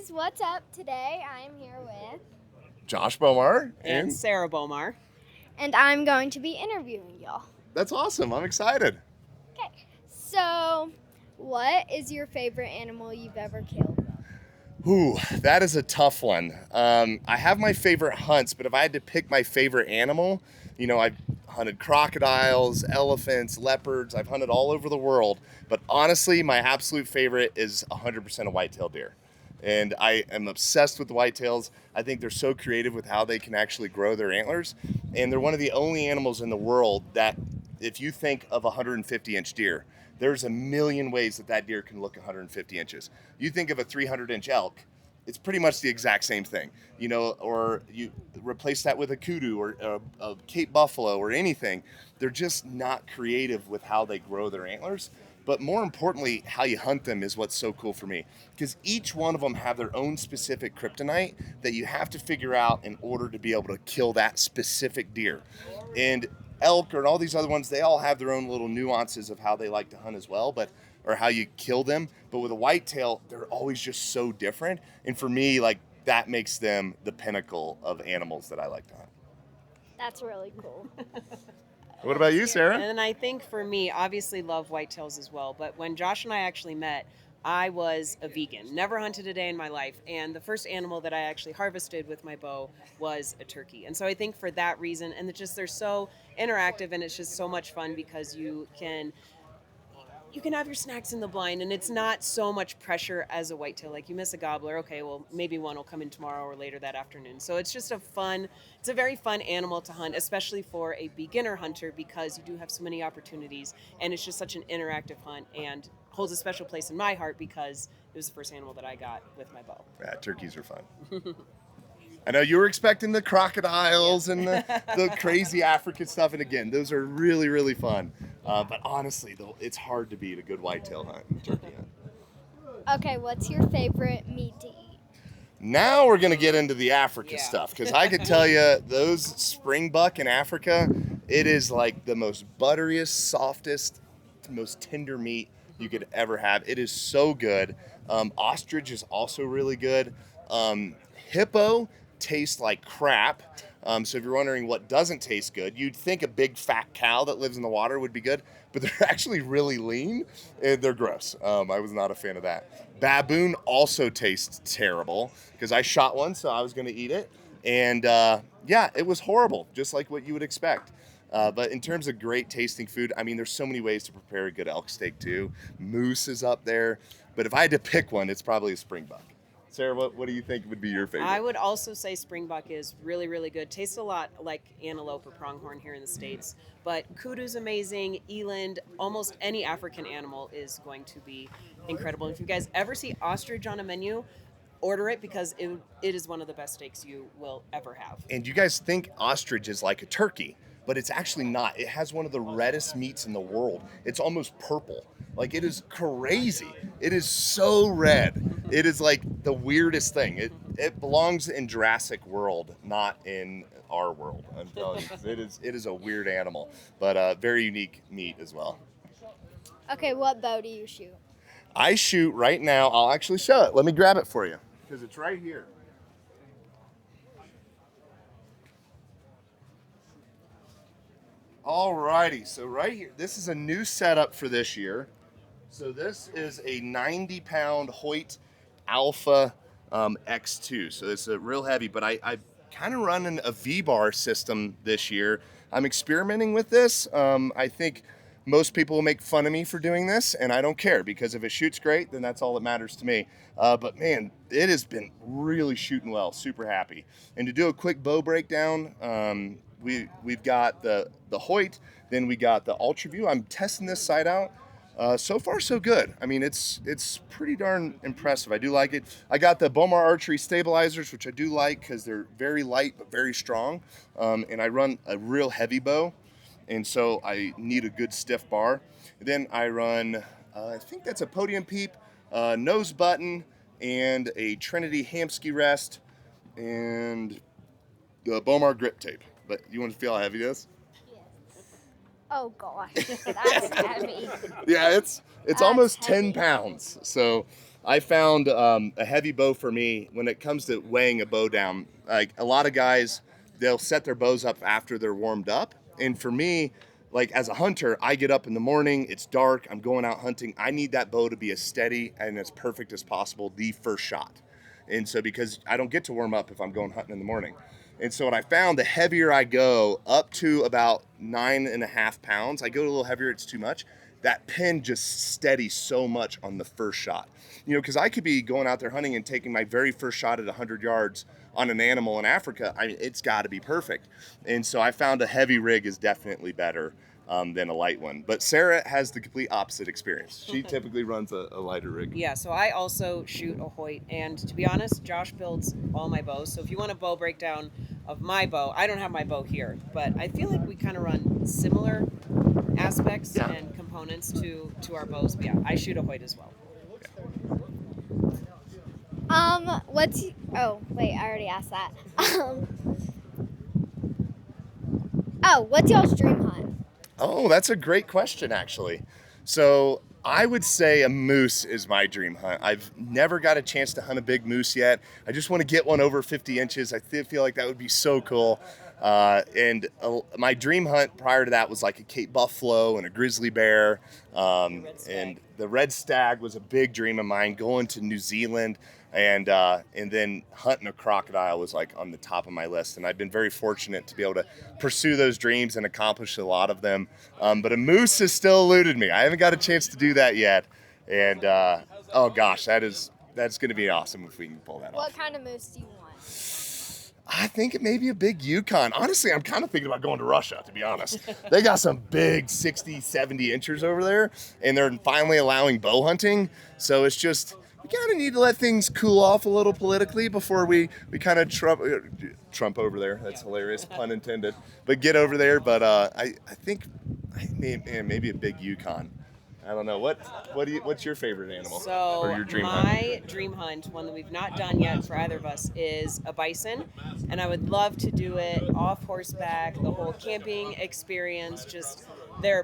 guys, what's up? Today I'm here with... Josh Bomar and Sarah Bomar. And I'm going to be interviewing y'all. That's awesome. I'm excited. Okay, so what is your favorite animal you've ever killed? Ooh, that is a tough one. I have my favorite hunts, but if I had to pick my favorite animal, I've hunted crocodiles, elephants, leopards. I've hunted all over the world. But honestly, my absolute favorite is 100% a white-tailed deer. And I am obsessed with the whitetails. I think they're so creative with how they can actually grow their antlers. And they're one of the only animals in the world that, if you think of a 150-inch deer, there's a million ways that deer can look 150 inches. You think of a 300-inch elk, it's pretty much the exact same thing, or you replace that with a kudu or a Cape buffalo or anything. They're just not creative with how they grow their antlers. But more importantly, how you hunt them is what's so cool for me, because each one of them have their own specific kryptonite that you have to figure out in order to be able to kill that specific deer. And elk and all these other ones, they all have their own little nuances of how they like to hunt as well, or how you kill them. But with a whitetail, they're always just so different. And for me, that makes them the pinnacle of animals that I like to hunt. That's really cool. What about you, Sarah? And I think for me, obviously love whitetails as well. But when Josh and I actually met, I was a vegan, never hunted a day in my life. And the first animal that I actually harvested with my bow was a turkey. And so I think for that reason, and they're so interactive, and it's just so much fun because you can have your snacks in the blind, and it's not so much pressure as a whitetail. Like, you miss a gobbler, okay, well, maybe one will come in tomorrow or later that afternoon. So it's just it's a very fun animal to hunt, especially for a beginner hunter, because you do have so many opportunities, and it's just such an interactive hunt, and holds a special place in my heart because it was the first animal that I got with my bow. Yeah, turkeys are fun. I know you were expecting the crocodiles and the crazy African stuff, and again, those are really, really fun. But honestly, though, it's hard to beat a good whitetail hunt and turkey hunt. Okay, what's your favorite meat to eat? Now we're going to get into the Africa Yeah. stuff, because I could tell you those spring buck in Africa, it is like the most butteriest, softest, most tender meat you could ever have. It is so good. Ostrich is also really good. Hippo tastes like crap. So if you're wondering what doesn't taste good, you'd think a big fat cow that lives in the water would be good, but they're actually really lean and they're gross. I was not a fan of that. Baboon also tastes terrible, because I shot one, so I was going to eat it. And it was horrible, just like what you would expect. But in terms of great tasting food, I mean, there's so many ways to prepare a good elk steak too. Moose is up there. But if I had to pick one, it's probably a springbuck. Sarah, what do you think would be your favorite? I would also say springbuck is really, really good. Tastes a lot like antelope or pronghorn here in the States. But kudu's amazing. Eland, almost any African animal is going to be incredible. If you guys ever see ostrich on a menu, order it, because it is one of the best steaks you will ever have. And you guys think ostrich is like a turkey, but it's actually not. It has one of the reddest meats in the world. It's almost purple. Like, it is crazy. It is so red. It is like the weirdest thing. It belongs in Jurassic World, not in our world. I'm telling you, it is a weird animal, but very unique meat as well. Okay, what bow do you shoot? I shoot right now. I'll actually show it. Let me grab it for you, because it's right here. Alrighty, so right here, this is a new setup for this year. So this is a 90-pound Hoyt Alpha X2. So it's a real heavy, but I kind of running a V-bar system this year. I'm experimenting with this. I think most people will make fun of me for doing this, and I don't care, because if it shoots great, then that's all that matters to me. But man, it has been really shooting well. Super happy. And to do a quick bow breakdown, we've got the Hoyt, then we got the Ultra View. I'm testing this sight out. So far, so good. I mean, it's pretty darn impressive. I do like it. I got the Bomar Archery stabilizers, which I do like because they're very light but very strong. And I run a real heavy bow, and so I need a good stiff bar. Then I run, I think that's a Podium Peep, nose button, and a Trinity Hamsky rest, and the Bomar grip tape. But you want to feel how heavy it is? Oh gosh, that's heavy. Yeah, it's almost heavy. 10 pounds. So I found a heavy bow for me when it comes to weighing a bow down. Like a lot of guys, they'll set their bows up after they're warmed up. And for me, like as a hunter, I get up in the morning, it's dark, I'm going out hunting. I need that bow to be as steady and as perfect as possible the first shot. And so because I don't get to warm up if I'm going hunting in the morning. And so what I found, the heavier I go, up to about 9.5 pounds, I go a little heavier, it's too much. That pin just steadies so much on the first shot. You know, because I could be going out there hunting and taking my very first shot at 100 yards on an animal in Africa. I mean, it's got to be perfect. And so I found a heavy rig is definitely better than a light one. But Sarah has the complete opposite experience. She typically runs a lighter rig. Yeah, so I also shoot a Hoyt, and to be honest, Josh builds all my bows. So if you want a bow breakdown of my bow, I don't have my bow here, but I feel like we kind of run similar aspects and components to our bows. But yeah, I shoot a Hoyt as well. Oh wait, I already asked that. What's y'all's dream hunt? Oh, that's a great question, actually. So I would say a moose is my dream hunt. I've never got a chance to hunt a big moose yet. I just want to get one over 50 inches. I feel like that would be so cool. My dream hunt prior to that was like a Cape buffalo and a grizzly bear. And the red stag was a big dream of mine, going to New Zealand. And then hunting a crocodile was like on the top of my list. And I've been very fortunate to be able to pursue those dreams and accomplish a lot of them. But a moose has still eluded me. I haven't got a chance to do that yet. And oh gosh, that's going to be awesome if we can pull that off. What kind of moose do you want? I think it may be a big Yukon. Honestly, I'm kind of thinking about going to Russia, to be honest. They got some big 60, 70 inchers over there, and they're finally allowing bow hunting. So it's just, we kind of need to let things cool off a little politically before we kind of Trump over there. That's hilarious, pun intended. But get over there. But I think maybe a big Yukon. I don't know. What's your favorite animal? So or your dream hunt? my dream hunt, one that we've not done yet for either of us, is a bison, and I would love to do it off horseback. The whole camping experience,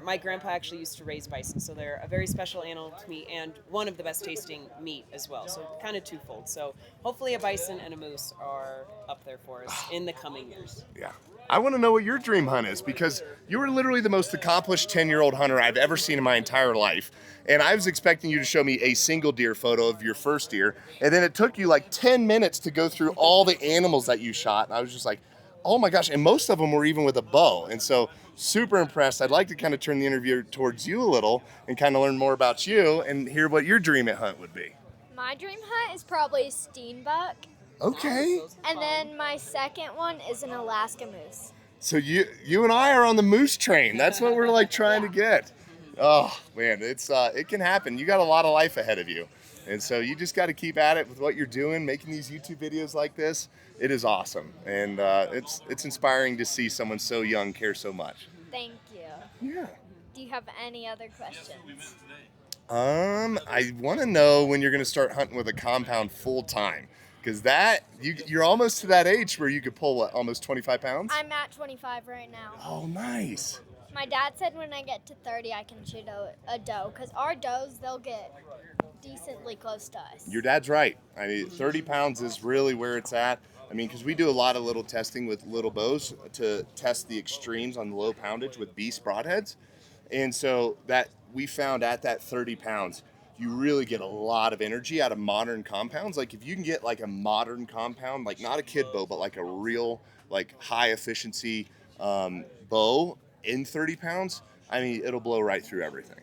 my grandpa actually used to raise bison, so they're a very special animal to me and one of the best tasting meat as well. So kind of twofold. So hopefully a bison and a moose are up there for us in the coming years. Yeah. I want to know what your dream hunt is, because you were literally the most accomplished 10-year-old hunter I've ever seen in my entire life. And I was expecting you to show me a single deer photo of your first deer. And then it took you like 10 minutes to go through all the animals that you shot. And I was just like, oh my gosh. And most of them were even with a bow. And so super impressed. I'd like to kind of turn the interview towards you a little and kind of learn more about you and hear what your dream hunt would be. My dream hunt is probably a steenbuck. Okay. And then my second one is an Alaska moose. So you and I are on the moose train. That's what we're like trying to get. Oh man, it can happen. You got a lot of life ahead of you. And so you just got to keep at it with what you're doing, making these YouTube videos like this. It is awesome. And it's inspiring to see someone so young care so much. Thank you. Yeah. Do you have any other questions? I want to know when you're going to start hunting with a compound full time. Because you're almost to that age where you could pull, what, almost 25 pounds? I'm at 25 right now. Oh, nice. My dad said when I get to 30, I can shoot a doe. Because our does, they'll get decently close to us. Your dad's right. I mean, 30 pounds is really where it's at. I mean, because we do a lot of little testing with little bows to test the extremes on the low poundage with beast broadheads. And so that we found at that 30 pounds, you really get a lot of energy out of modern compounds. Like if you can get like a modern compound, like not a kid bow, but like a real like high efficiency bow in 30 pounds, I mean, it'll blow right through everything.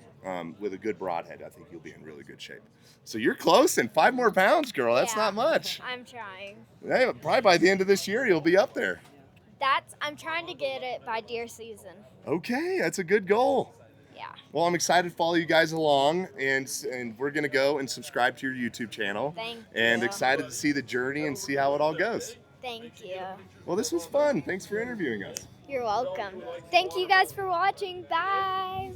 With a good broadhead, I think you'll be in really good shape. So you're close, and 5 more pounds, girl. That's not much. I'm trying. Hey, probably by the end of this year, you'll be up there. I'm trying to get it by deer season. Okay, that's a good goal. Yeah. Well, I'm excited to follow you guys along, and we're going to go and subscribe to your YouTube channel. Thank you. And excited to see the journey and see how it all goes. Thank you. Well, this was fun. Thanks for interviewing us. You're welcome. Thank you guys for watching. Bye.